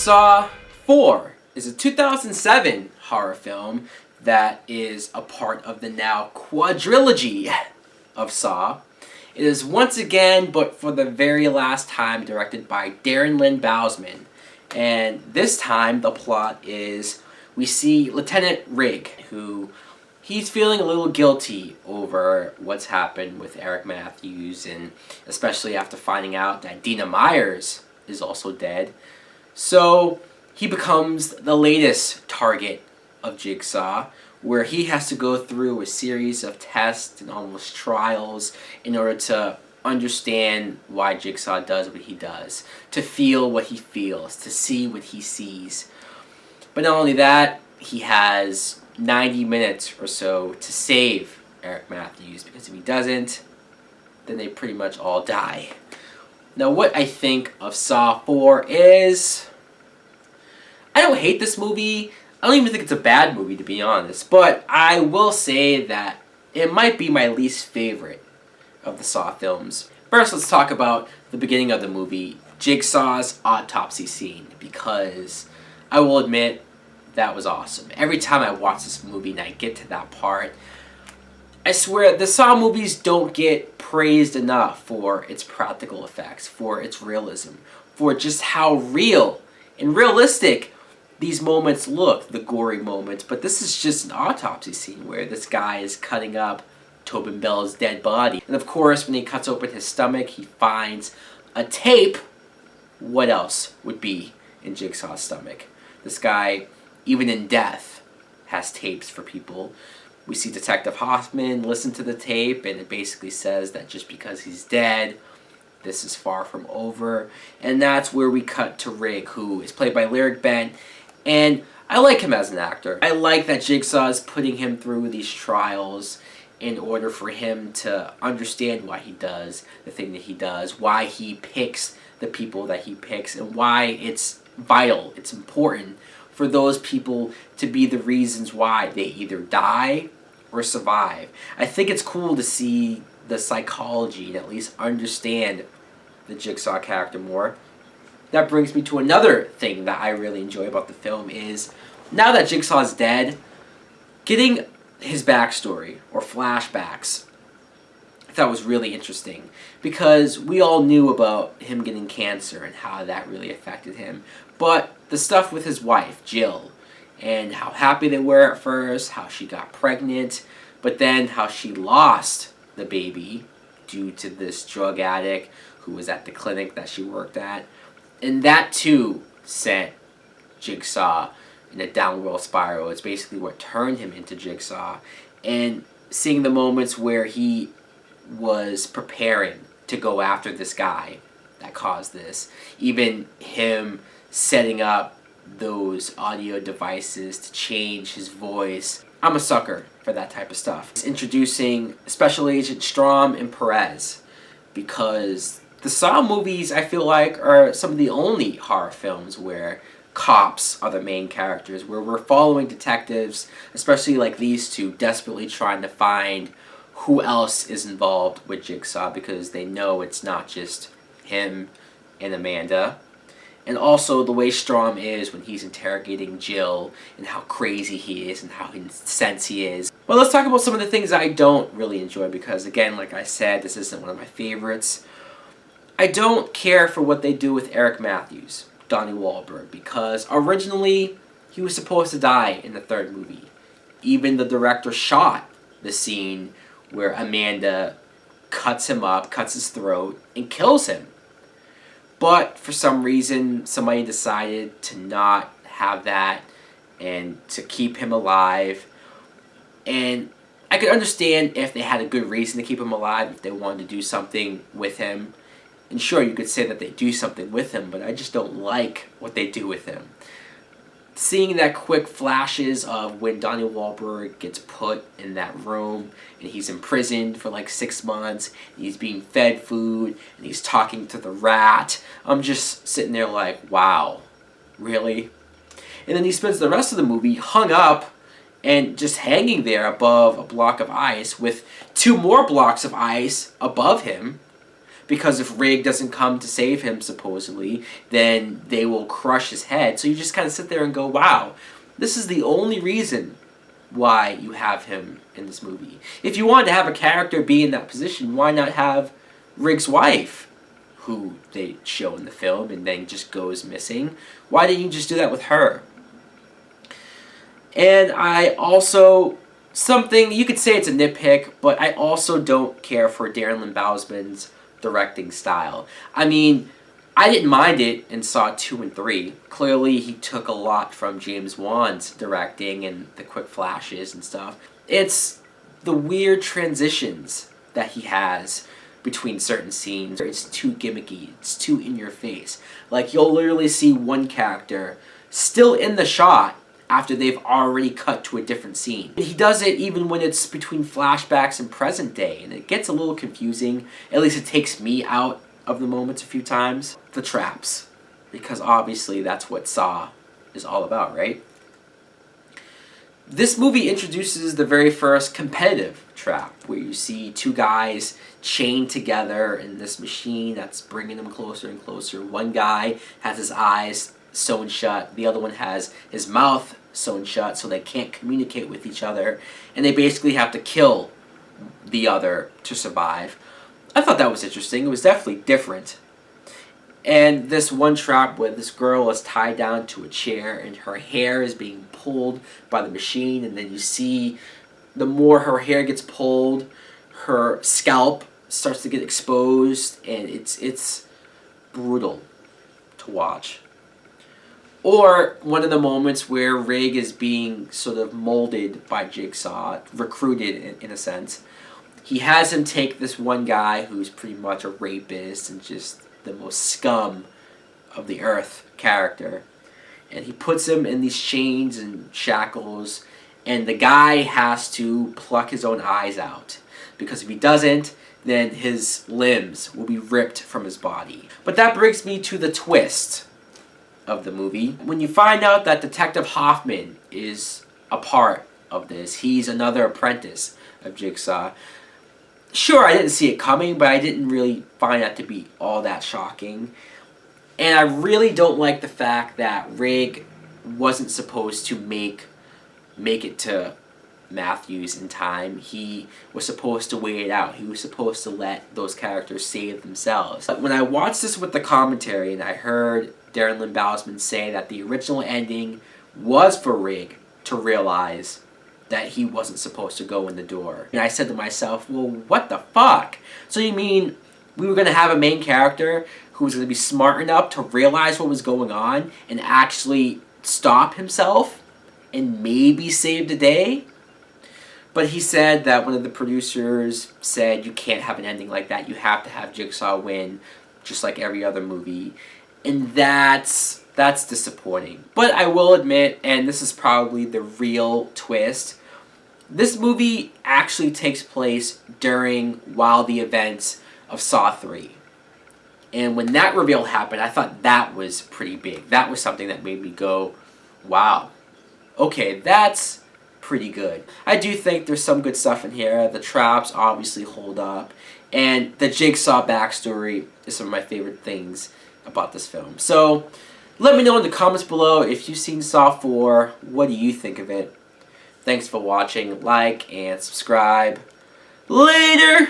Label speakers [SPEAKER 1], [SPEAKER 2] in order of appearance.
[SPEAKER 1] Saw 4 is a 2007 horror film that is a part of the now quadrilogy of Saw. It is once again, but for the very last time, directed by Darren Lynn Bousman. And this time, the plot is we see Lieutenant Rigg, who he's feeling a little guilty over what's happened with Eric Matthews, and especially after finding out that Dina Myers is also dead. So he becomes the latest target of Jigsaw, where he has to go through a series of tests and almost trials in order to understand why Jigsaw does what he does, to feel what he feels, to see what he sees. But not only that, he has 90 minutes or so to save Eric Matthews, because if he doesn't, then they pretty much all die. Now, what I think of Saw 4 is, I don't hate this movie. I don't even think it's a bad movie, to be honest. But I will say that it might be my least favorite of the Saw films. First, let's talk about the beginning of the movie, Jigsaw's autopsy scene, because I will admit that was awesome. Every time I watch this movie and I get to that part, I swear the Saw movies don't get praised enough for its practical effects, for its realism, for just how real and realistic these moments look, the gory moments. But this is just an autopsy scene where this guy is cutting up Tobin Bell's dead body. And of course, when he cuts open his stomach, he finds a tape. What else would be in Jigsaw's stomach? This guy, even in death, has tapes for people. We see Detective Hoffman listen to the tape, and it basically says that just because he's dead, this is far from over. And that's where we cut to Rigg, who is played by Lyric Bent. And I like him as an actor. I like that Jigsaw is putting him through these trials in order for him to understand why he does the thing that he does, why he picks the people that he picks, and why it's vital, it's important for those people to be the reasons why they either die or survive. I think it's cool to see the psychology and at least understand the Jigsaw character more. That brings me to another thing that I really enjoy about the film is, now that Jigsaw's dead, getting his backstory or flashbacks I thought was really interesting, because we all knew about him getting cancer and how that really affected him. But the stuff with his wife, Jill, and how happy they were at first, how she got pregnant, but then how she lost the baby due to this drug addict who was at the clinic that she worked at. And that too sent Jigsaw in a downward spiral. It's basically what turned him into Jigsaw. And seeing the moments where he was preparing to go after this guy that caused this, even him setting up those audio devices to change his voice. I'm a sucker for that type of stuff. It's introducing Special Agent Strom and Perez, because the Saw movies, I feel like, are some of the only horror films where cops are the main characters, where we're following detectives, especially like these two, desperately trying to find who else is involved with Jigsaw, because they know it's not just him and Amanda. And also the way Strom is when he's interrogating Jill, and how crazy he is and how intense he is. Well, let's talk about some of the things I don't really enjoy, because again, like I said, this isn't one of my favorites. I don't care for what they do with Eric Matthews, Donnie Wahlberg, because originally he was supposed to die in the third movie. Even the director shot the scene where Amanda cuts him up, cuts his throat, and kills him. But for some reason, somebody decided to not have that and to keep him alive. And I could understand if they had a good reason to keep him alive, if they wanted to do something with him. And sure, you could say that they do something with him, but I just don't like what they do with him. Seeing that quick flashes of when Donnie Wahlberg gets put in that room and he's imprisoned for like 6 months, and he's being fed food, and he's talking to the rat. I'm just sitting there like, wow, really? And then he spends the rest of the movie hung up and just hanging there above a block of ice with 2 more blocks of ice above him. because if Rig doesn't come to save him, supposedly, then they will crush his head. So you just kind of sit there and go, wow, this is the only reason why you have him in this movie. If you wanted to have a character be in that position, why not have Rig's wife, who they show in the film and then just goes missing? Why didn't you just do that with her? And I also, something, you could say it's a nitpick, but I also don't care for Darren Bousman's directing style. I mean, I didn't mind it in Saw 2 and 3. Clearly, he took a lot from James Wan's directing and the quick flashes and stuff. It's the weird transitions that he has between certain scenes. It's too gimmicky. It's too in your face. Like, you'll literally see one character still in the shot after they've already cut to a different scene. He does it even when it's between flashbacks and present day, and it gets a little confusing. At least it takes me out of the moments a few times. The traps, because obviously that's what Saw is all about, right? This movie introduces the very first competitive trap, where you see two guys chained together in this machine that's bringing them closer and closer. One guy has his eyes sewn shut, the other one has his mouth sewn shut, so they can't communicate with each other, and they basically have to kill the other to survive. I thought that was interesting. It was definitely different. And this one trap where this girl is tied down to a chair and her hair is being pulled by the machine, and then you see the more her hair gets pulled, her scalp starts to get exposed, and it's brutal to watch. Or one of the moments where Rig is being sort of molded by Jigsaw, recruited in a sense. He has him take this one guy who's pretty much a rapist and just the most scum of the earth character, and he puts him in these chains and shackles, and the guy has to pluck his own eyes out, because if he doesn't, then his limbs will be ripped from his body. But that brings me to the twist of the movie. When you find out that Detective Hoffman is a part of this, he's another apprentice of Jigsaw. Sure, I didn't see it coming, but I didn't really find that to be all that shocking. And I really don't like the fact that Rig wasn't supposed to make it to Matthews in time. He was supposed to wait it out. He was supposed to let those characters save themselves. But when I watched this with the commentary and I heard Darren Bousman say that the original ending was for Rig to realize that he wasn't supposed to go in the door. And I said to myself, well, what the fuck? So you mean we were going to have a main character who was going to be smart enough to realize what was going on and actually stop himself and maybe save the day? But he said that one of the producers said you can't have an ending like that. You have to have Jigsaw win, just like every other movie. And that's disappointing. But I will admit, and this is probably the real twist, this movie actually takes place while the events of Saw 3. And when that reveal happened, I thought that was pretty big. That was something that made me go, wow, okay, that's pretty good. I do think there's some good stuff in here. The traps obviously hold up. And the Jigsaw backstory is some of my favorite things about this film. So let me know in the comments below if you've seen Saw 4. What do you think of it? Thanks for watching. Like and subscribe. Later!